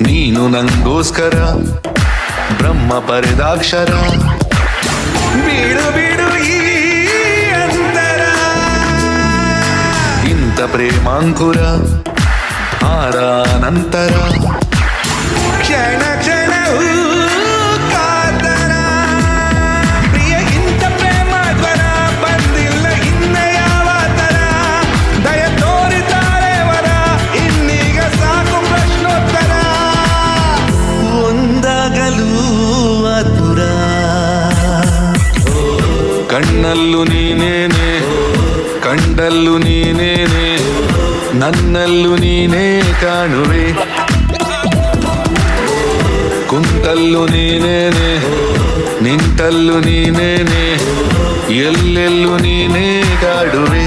ನೀನು ನಂಗೋಸ್ಕರ ಬ್ರಹ್ಮ ಬರೆದಾಕ್ಷರ. ಬೀಡು ಬೀಡು ಈ ಅಂತರ, ಇಂಥ ಪ್ರೇಮಾಂಕುರ ಆರ ನಂತರ. ಕ್ಷಣ ಕ್ಷಣವೂ ಕಾತರ, ಪ್ರಿಯ ಇಂಥ ಪ್ರೇಮ ಜ್ವರ ಬಂದಿಲ್ಲ ಇನ್ನ ಯಾವ ತರ. ದಯ ತೋರಿದ್ದಾರೆ ವರ, ಇನ್ನೀಗ ಸಾಕು ಪ್ರಶ್ನೋತ್ತರ. ಒಂದಾಗಲೂ ಆತುರ, ಕಣ್ಣಲ್ಲೂ ನೀನೇನೆ ಕಂಡಲ್ಲೂ ನೀನೇನೆ, ನನ್ನಲ್ಲೂ ನೀನೇ ಕಾಣುವೆ. ಕುಂತಲ್ಲೂ ನೀನೇನೆ ನಿಂತಲ್ಲೂ ನೀನೇನೆ, ಎಲ್ಲೆಲ್ಲೂ ನೀನೇ ಕಾಡುವೆ.